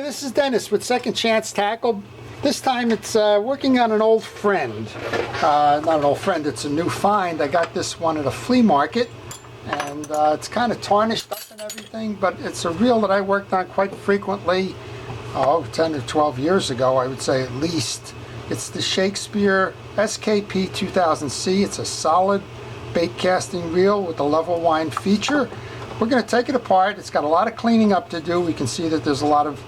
this is Dennis with Second Chance Tackle. This time it's working on an old friend. Not an old friend, it's a new find. I got this one at a flea market, and it's kind of tarnished up and everything, but it's a reel that I worked on quite frequently, 10 or 12 years ago, I would say at least. It's the Shakespeare SKP 2000C. It's a solid bait casting reel with a level wind feature. We're going to take it apart. It's got a lot of cleaning up to do. We can see that there's a lot of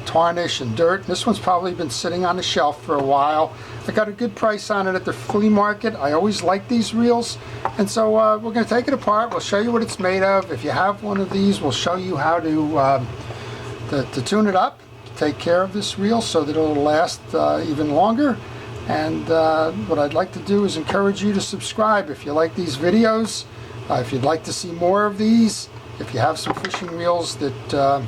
tarnish and dirt. This one's probably been sitting on the shelf for a while. I got a good price on it at the flea market. I always like these reels, and so we're going to take it apart. We'll show you what it's made of. If you have one of these, we'll show you how to tune it up, to take care of this reel so that it'll last even longer. And what I'd like to do is encourage you to subscribe if you like these videos. If you'd like to see more of these, if you have some fishing reels that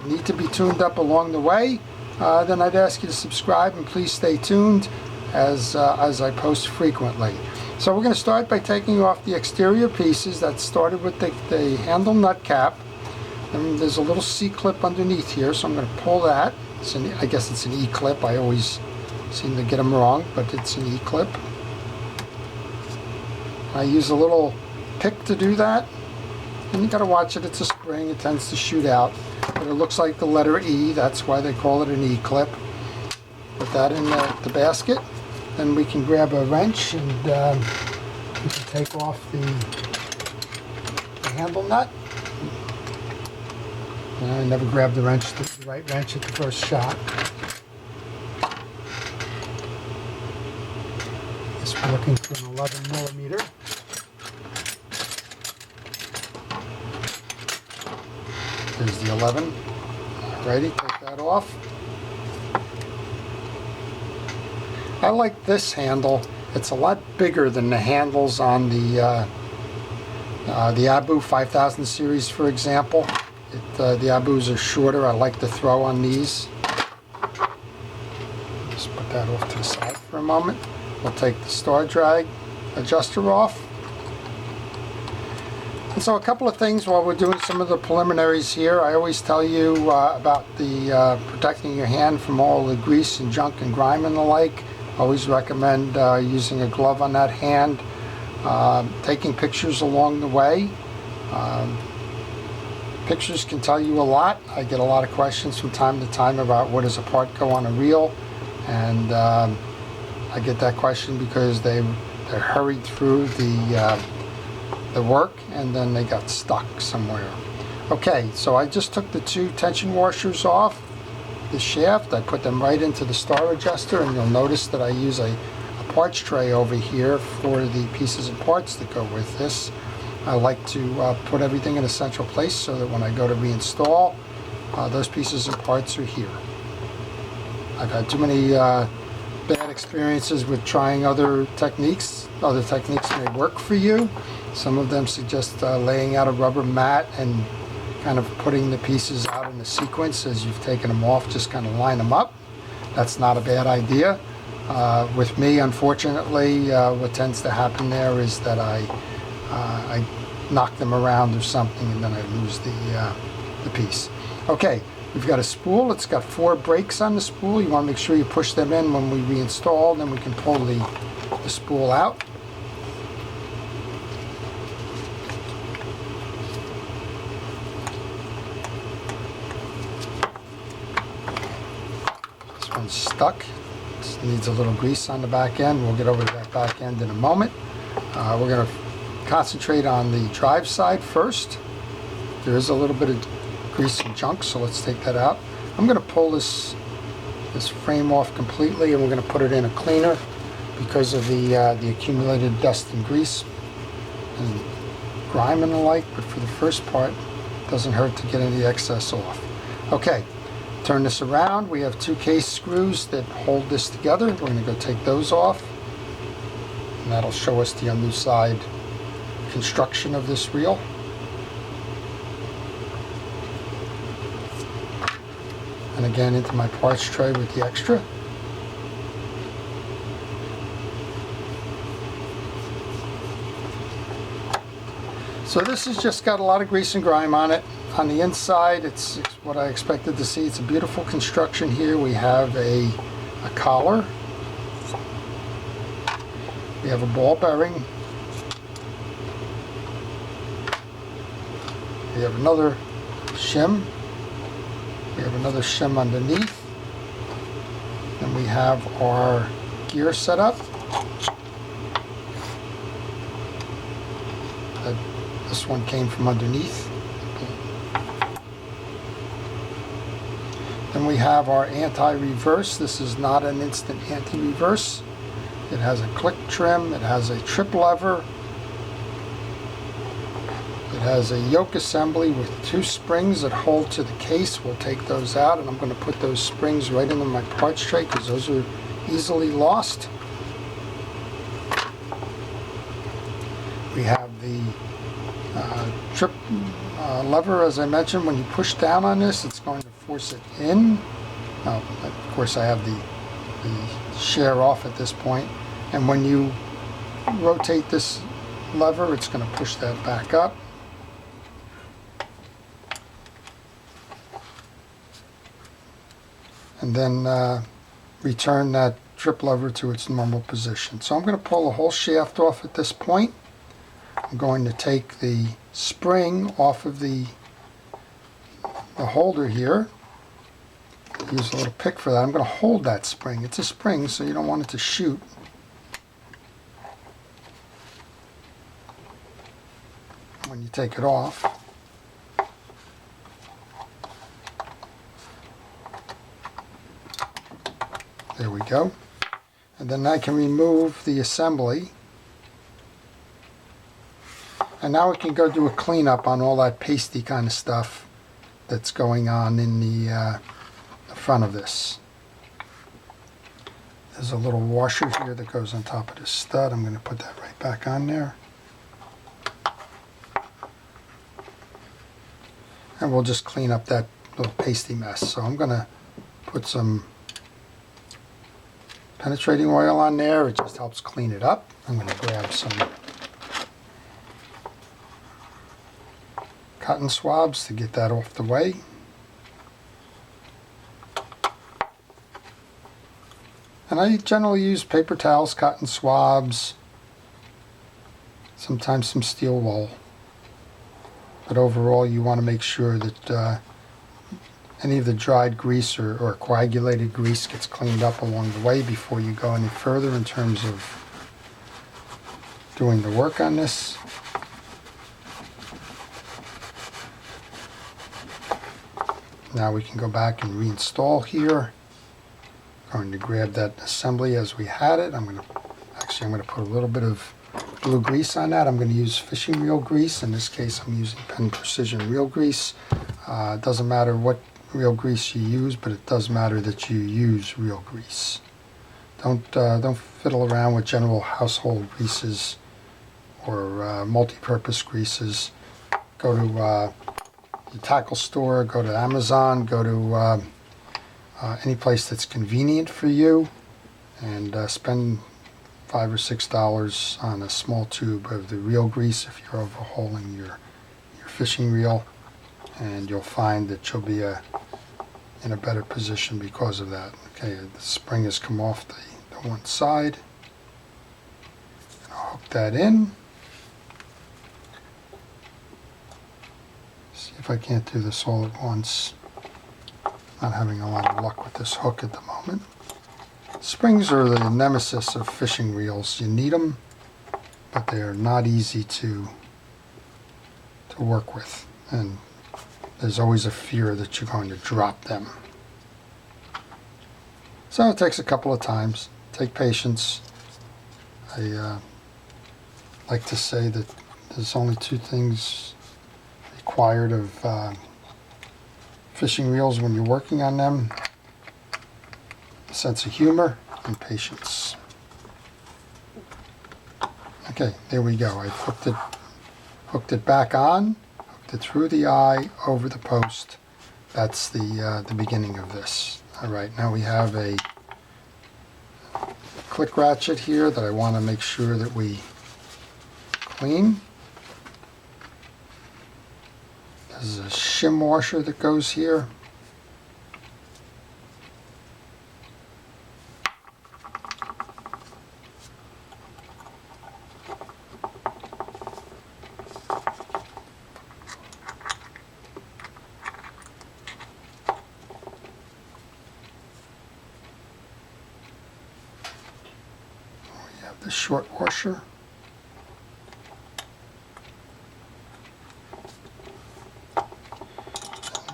need to be tuned up along the way, then I'd ask you to subscribe, and please stay tuned as I post frequently. So we're going to start by taking off the exterior pieces. That started with the handle nut cap, and there's a little C-clip underneath here, so I'm going to pull that. I guess it's an E-clip. I always seem to get them wrong, but it's an E-clip. I use a little pick to do that, and you got to watch it. It's a spring. It tends to shoot out, but it looks like the letter E. That's why they call it an E-clip. Put that in the basket. Then we can grab a wrench and we can take off the handle nut. I never grabbed the right wrench at the first shot. Just looking for an 11 millimeter. There's the 11. Alrighty, take that off. I like this handle. It's a lot bigger than the handles on the Abu 5000 series, for example. The Abus are shorter. I like the throw on these. Just put that off to the side for a moment. We'll take the star drag adjuster off. And so a couple of things while we're doing some of the preliminaries here. I always tell you about the protecting your hand from all the grease and junk and grime and the like. Always recommend using a glove on that hand. Taking pictures along the way. Pictures can tell you a lot. I get a lot of questions from time to time about where does a part go on a reel, and I get that question because they're hurried through the work and then they got stuck somewhere. Okay, so I just took the two tension washers off the shaft. I put them right into the star adjuster, and you'll notice that I use a parts tray over here for the pieces and parts that go with this. I like to put everything in a central place so that when I go to reinstall, those pieces and parts are here. I've had too many bad experiences with trying other techniques. Other techniques may work for you. Some of them suggest laying out a rubber mat and kind of putting the pieces out in a sequence as you've taken them off, just kind of line them up. That's not a bad idea. With me, unfortunately, what tends to happen there is that I knock them around or something, and then I lose the piece. Okay, we've got a spool. It's got 4 brakes on the spool. You want to make sure you push them in when we reinstall, then we can pull the spool out. This one's stuck. It needs a little grease on the back end. We'll get over to that back end in a moment. We're going to concentrate on the drive side first. There is a little bit of grease and junk, so let's take that out. I'm going to pull this frame off completely, and we're going to put it in a cleaner because of the accumulated dust and grease and grime and the like. But for the first part, it doesn't hurt to get any of the excess off. Okay, turn this around. We have 2 case screws that hold this together. We're going to go take those off, and that'll show us the underside construction of this reel. And again, into my parts tray with the extra. So this has just got a lot of grease and grime on it. on the inside, it's what I expected to see. It's a beautiful construction here. We have a collar. We have a ball bearing. We have another shim. We have another shim underneath. And we have our gear set up. This one came from underneath. Then we have our anti-reverse. This is not an instant anti-reverse. It has a click trim. It has a trip lever. It has a yoke assembly with 2 springs that hold to the case. We'll take those out, and I'm going to put those springs right into my parts tray because those are easily lost. We have the trip lever, as I mentioned. When you push down on this, it's going to force it in. Of course, I have the share off at this point. And when you rotate this lever, it's going to push that back up. And then return that trip lever to its normal position. So I'm going to pull the whole shaft off at this point. I'm going to take the spring off of the holder here. Use a little pick for that. I'm going to hold that spring. It's a spring, so you don't want it to shoot. When you take it off, there we go. And then I can remove the assembly. And now we can go do a cleanup on all that pasty kind of stuff that's going on in the front of this. There's a little washer here that goes on top of this stud. I'm going to put that right back on there. And we'll just clean up that little pasty mess. So I'm going to put some penetrating oil on there. It just helps clean it up. I'm going to grab some cotton swabs to get that off the way. And I generally use paper towels, cotton swabs, sometimes some steel wool. But overall, you want to make sure that any of the dried grease or coagulated grease gets cleaned up along the way before you go any further in terms of doing the work on this. Now we can go back and reinstall here. I'm going to grab that assembly as we had it. I'm going to put a little bit of blue grease on that. I'm going to use fishing reel grease. In this case, I'm using Penn Precision reel grease. It doesn't matter what reel grease you use, but it does matter that you use reel grease. Don't fiddle around with general household greases or multi-purpose greases. Go to the tackle store, go to Amazon, go to any place that's convenient for you, and spend $5 or $6 on a small tube of the reel grease if you're overhauling your fishing reel, and you'll find that you'll be in a better position because of that. Okay, the spring has come off the one side. And I'll hook that in. See if I can't do this all at once. Not having a lot of luck with this hook at the moment. Springs are the nemesis of fishing reels. You need them, but they're not easy to work with, and there's always a fear that you're going to drop them. So it takes a couple of times. Take patience. I like to say that there's only 2 things required of fishing reels when you're working on them: a sense of humor and patience. Okay, there we go. I hooked it back on, hooked it through the eye, over the post. That's the beginning of this. All right, now we have a click ratchet here that I want to make sure that we clean. There's a shim washer that goes here. We have the short washer.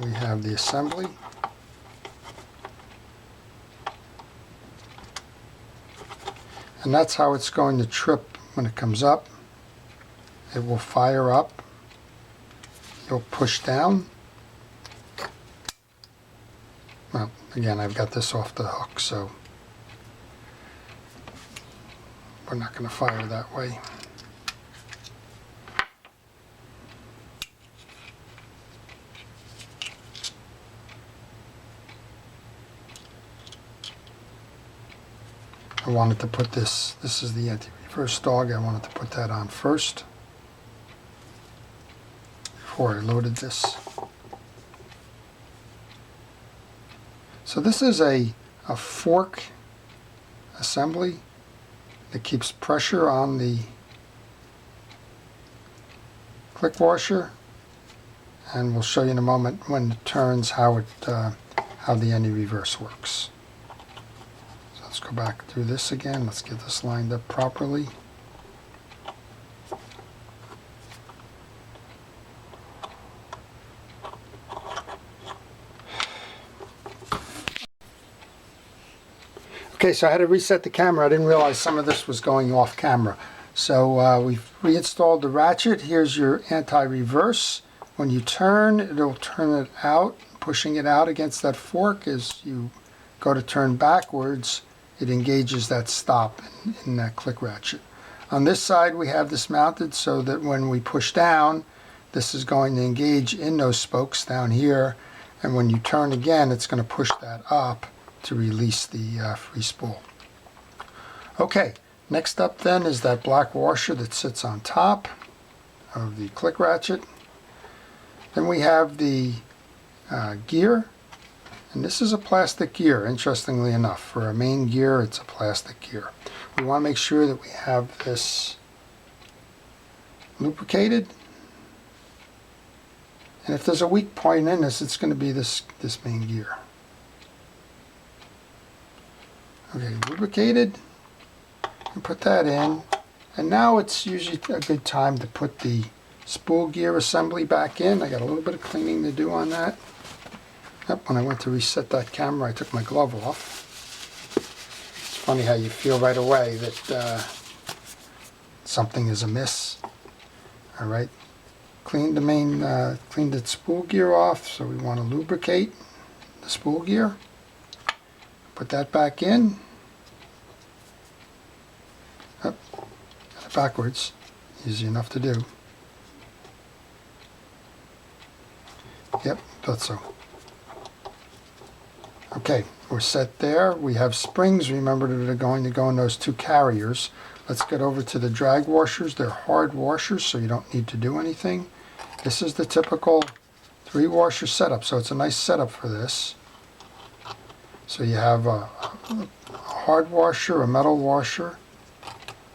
We have the assembly. And that's how it's going to trip when it comes up. It will fire up. You'll push down. Well, again, I've got this off the hook, so we're not going to fire that way. I wanted to put this is the anti-reverse dog, I wanted to put that on first before I loaded this. So this is a fork assembly that keeps pressure on the click washer, and we'll show you in a moment when it turns how the anti-reverse works. Let's go back through this again. Let's get this lined up properly. Okay, so I had to reset the camera. I didn't realize some of this was going off camera. So we've reinstalled the ratchet. Here's your anti-reverse. When you turn, it'll turn it out. Pushing it out against that fork as you go to turn backwards, it engages that stop in that click ratchet. On this side we have this mounted so that when we push down, this is going to engage in those spokes down here, and when you turn again it's going to push that up to release the free spool. Okay, next up then is that black washer that sits on top of the click ratchet. Then we have the gear. And this is a plastic gear, interestingly enough. For a main gear, it's a plastic gear. We want to make sure that we have this lubricated. And if there's a weak point in this, it's going to be this main gear. Okay, lubricated. And put that in. And now it's usually a good time to put the spool gear assembly back in. I got a little bit of cleaning to do on that. Yep, when I went to reset that camera, I took my glove off. It's funny how you feel right away that something is amiss. All right, cleaned the spool gear off, so we want to lubricate the spool gear. Put that back in. Yep, got it backwards. Easy enough to do. Yep, thought so. Okay, we're set there. We have springs, remember, that are going to go in those two carriers. Let's get over to the drag washers. They're hard washers, so you don't need to do anything. This is the typical 3-washer setup, so it's a nice setup for this. So you have a hard washer, a metal washer,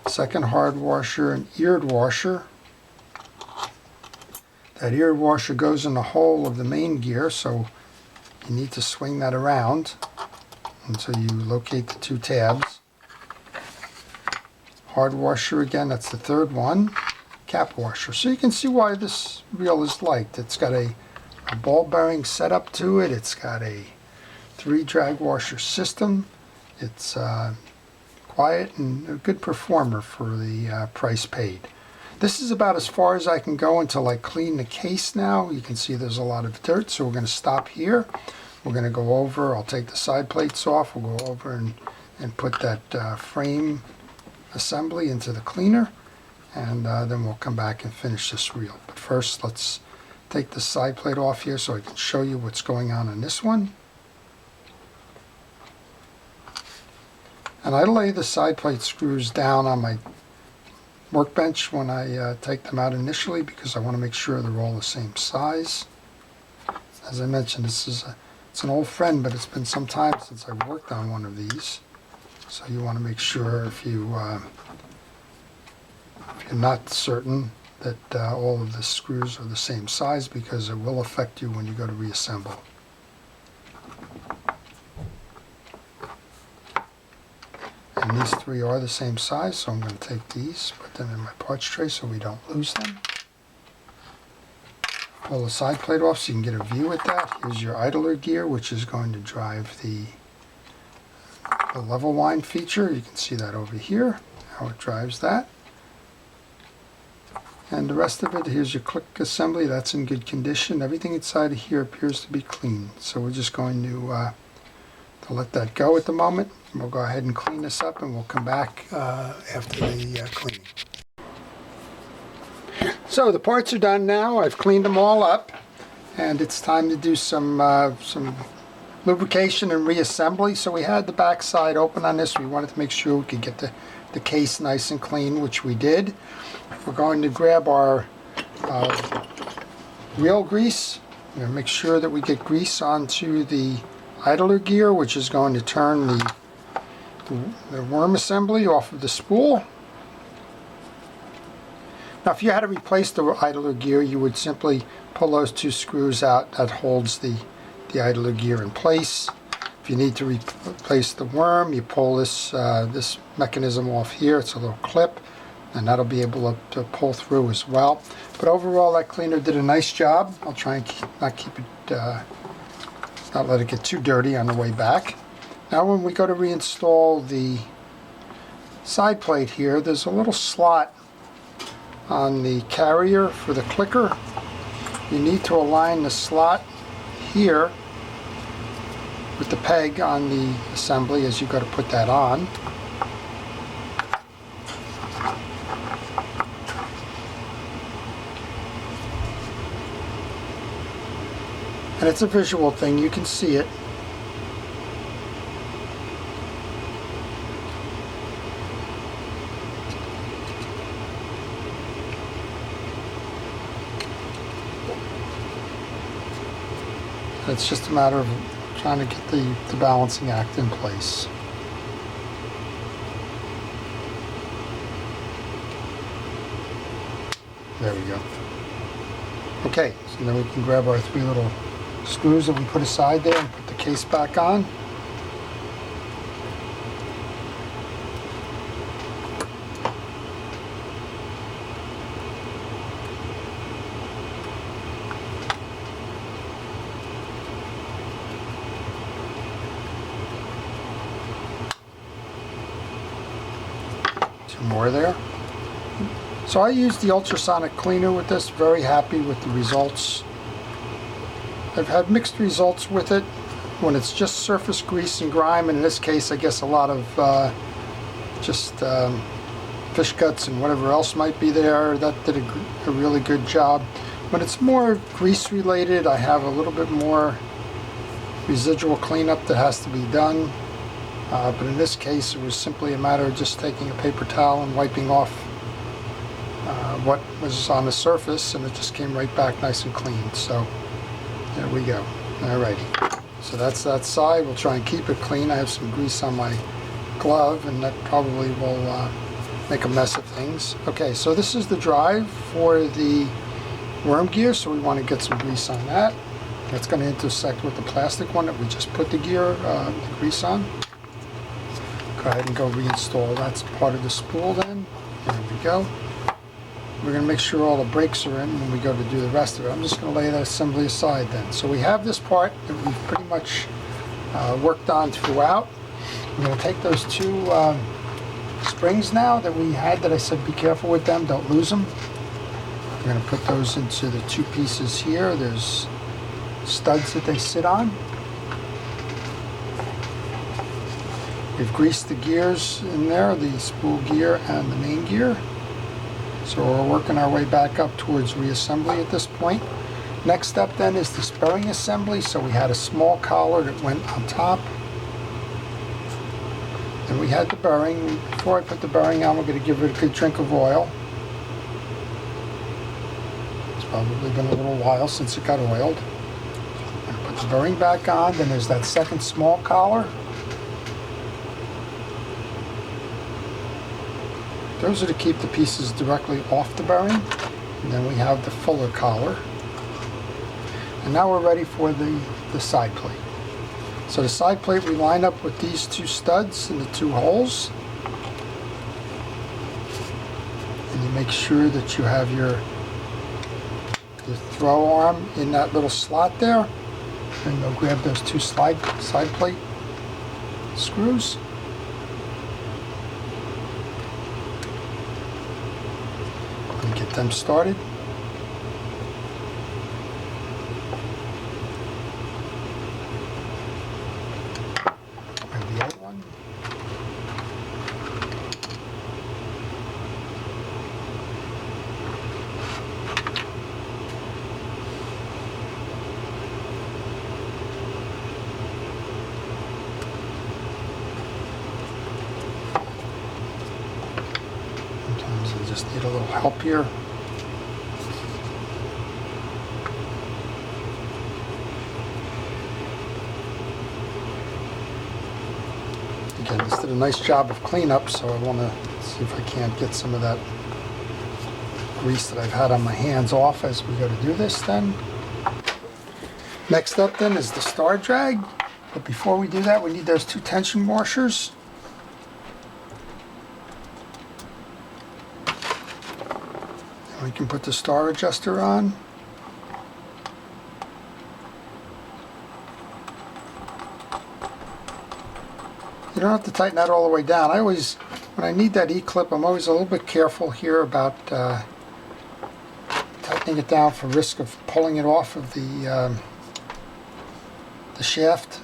second hard washer, an eared washer. That eared washer goes in the hole of the main gear, so you need to swing that around until you locate the two tabs. Hard washer again, that's the third one. Cap washer. So you can see why this reel is liked. It's got a ball bearing setup to it. It's got a 3 drag washer system. It's quiet and a good performer for the price paid. This is about as far as I can go until I clean the case now. You can see there's a lot of dirt, so we're going to stop here. We're going to go over, I'll take the side plates off, we'll go over and put that frame assembly into the cleaner, and then we'll come back and finish this reel. But first, let's take the side plate off here so I can show you what's going on in this one. And I lay the side plate screws down on my workbench when I take them out initially because I want to make sure they're all the same size. As I mentioned, it's an old friend, but it's been some time since I've worked on one of these. So you want to make sure if you're not certain that all of the screws are the same size, because it will affect you when you go to reassemble. And these three are the same size, so I'm going to take these, put them in my parts tray so we don't lose them. Pull the side plate off so you can get a view with that. Here's your idler gear, which is going to drive the level wind feature. You can see that over here, how it drives that. And the rest of it, here's your click assembly. That's in good condition. Everything inside of here appears to be clean. So we're just going to let that go at the moment. We'll go ahead and clean this up, and we'll come back after the cleaning. So the parts are done now. I've cleaned them all up, and it's time to do some lubrication and reassembly. So we had the back side open on this. We wanted to make sure we could get the case nice and clean, which we did. We're going to grab our wheel grease. We're going to make sure that we get grease onto the idler gear, which is going to turn the worm assembly off of the spool. Now, if you had to replace the idler gear, you would simply pull those two screws out that holds the idler gear in place. If you need to replace the worm, you pull this mechanism off here. It's a little clip, and that'll be able to pull through as well. But overall, that cleaner did a nice job. I'll try and not let it get too dirty on the way back. Now when we go to reinstall the side plate here, there's a little slot on the carrier for the clicker. You need to align the slot here with the peg on the assembly as you go to put that on. And it's a visual thing, you can see it. It's just a matter of trying to get the balancing act in place. There we go. Okay, so then we can grab our three little screws that we put aside there and put the case back on. Two more there. So I used the ultrasonic cleaner with this, very happy with the results. I've had mixed results with it when it's just surface grease and grime, and in this case I guess a lot of fish guts and whatever else might be there. That did a really good job. When it's more grease related, I have a little bit more residual cleanup that has to be done, but in this case it was simply a matter of just taking a paper towel and wiping off what was on the surface, and it just came right back nice and clean. So there we go. Alrighty. So that's that side. We'll try and keep it clean. I have some grease on my glove, and that probably will make a mess of things. Okay, so this is the drive for the worm gear, so we want to get some grease on that. That's going to intersect with the plastic one that we just put the grease on. Go ahead and go reinstall. That's part of the spool then. There we go. We're going to make sure all the brakes are in when we go to do the rest of it. I'm just going to lay that assembly aside then. So we have this part that we've pretty much worked on throughout. We're going to take those two springs now that we had that I said be careful with them, don't lose them. We're going to put those into the two pieces here. There's studs that they sit on. We've greased the gears in there, the spool gear and the main gear. So we're working our way back up towards reassembly at this point. Next step then is this bearing assembly. So we had a small collar that went on top. And we had the bearing. Before I put the bearing on, we're going to give it a good drink of oil. It's probably been a little while since it got oiled. the bearing back on. Then there's that second small collar. Those are to keep the pieces directly off the bearing. And then we have the fuller collar. And now we're ready for the side plate. So the side plate we line up with these two studs in the two holes. And you make sure that you have your throw arm in that little slot there. And go grab those two side plate screws. And get them started. Just need a little help here. Again, this did a nice job of cleanup, so I want to see if I can't get some of that grease that I've had on my hands off as we go to do this then. Next up then is the star drag, but before we do that we need those two tension washers. We can put the star adjuster on. You don't have to tighten that all the way down. When I need that E-clip, I'm always a little bit careful here about tightening it down for risk of pulling it off of the shaft.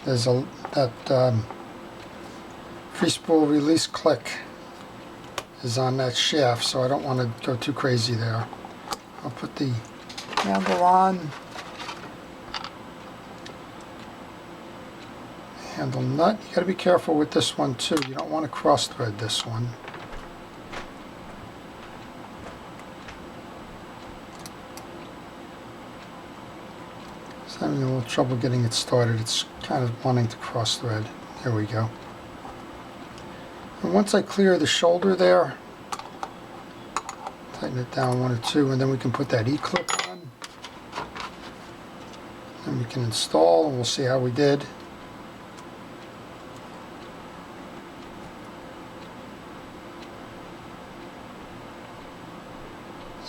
There's that free spool release click is on that shaft, so I don't want to go too crazy there. I'll put the handle on. Handle nut. You got to be careful with this one too. You don't want to cross thread this one. Just having a little trouble getting it started. It's kind of wanting to cross thread. There we go. And once I clear the shoulder there, tighten it down one or two, and then we can put that E-clip on. Then we can install, and we'll see how we did.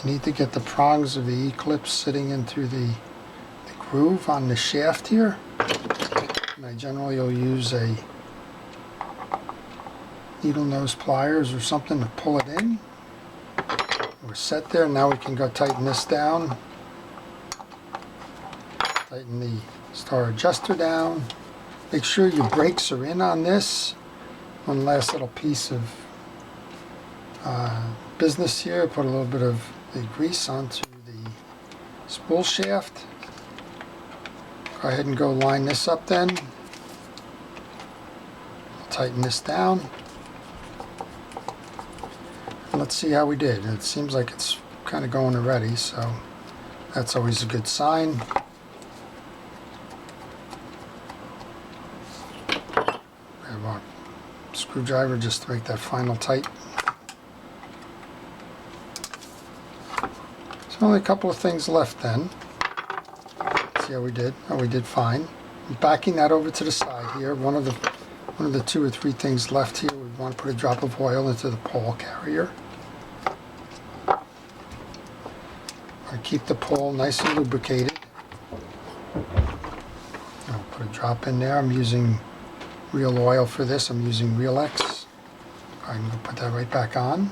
You need to get the prongs of the E-clip sitting into the groove on the shaft here. And I generally will use a needle nose pliers or something to pull it in. We're set there. Now we can go tighten this down. Tighten the star adjuster down. Make sure your brakes are in on this. One last little piece of business here. Put a little bit of the grease onto the spool shaft. Go ahead and go line this up then. Tighten this down. Let's see how we did. It seems like it's kind of going already, so that's always a good sign. Grab our screwdriver just to make that final tight. So only a couple of things left then. Let's see how we did. Oh, we did fine. Backing that over to the side here. One of the two or three things left here. We want to put a drop of oil into the pole carrier. Keep the pole nice and lubricated. I'll put a drop in there. I'm using real oil for this. I'm using Real X. I'm going to put that right back on.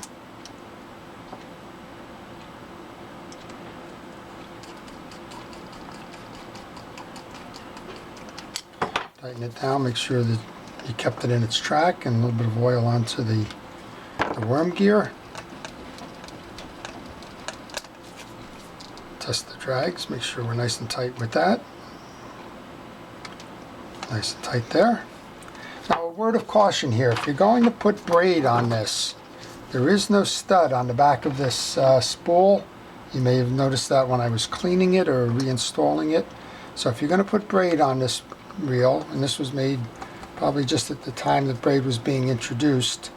Tighten it down. Make sure that you kept it in its track, and a little bit of oil onto the worm gear. Test the drags, make sure we're nice and tight with that. Nice and tight there. Now a word of caution here, if you're going to put braid on this, there is no stud on the back of this spool. You may have noticed that when I was cleaning it or reinstalling it. So if you're going to put braid on this reel, and this was made probably just at the time that braid was being introduced,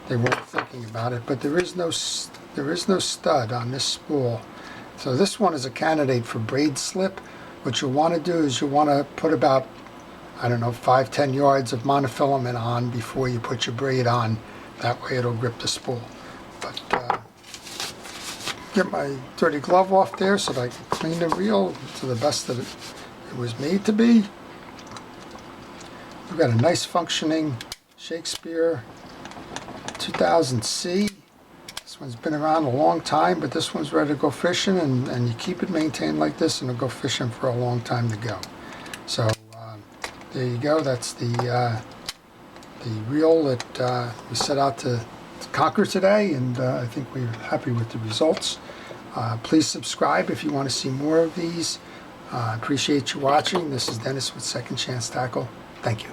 they weren't thinking about it, but there is no stud on this spool. So this one is a candidate for braid slip. What you'll want to do is you'll want to put about, I don't know, 5-10 yards of monofilament on before you put your braid on. That way it'll grip the spool. But get my dirty glove off there so that I can clean the reel to the best that it was made to be. We've got a nice functioning Shakespeare 2000C. This one's been around a long time, but this one's ready to go fishing, and you keep it maintained like this and it'll go fishing for a long time to go. So there you go. That's the reel that we set out to conquer today, and I think we're happy with the results. Please subscribe if you want to see more of these. I appreciate you watching. This is Dennis with Second Chance Tackle. Thank you.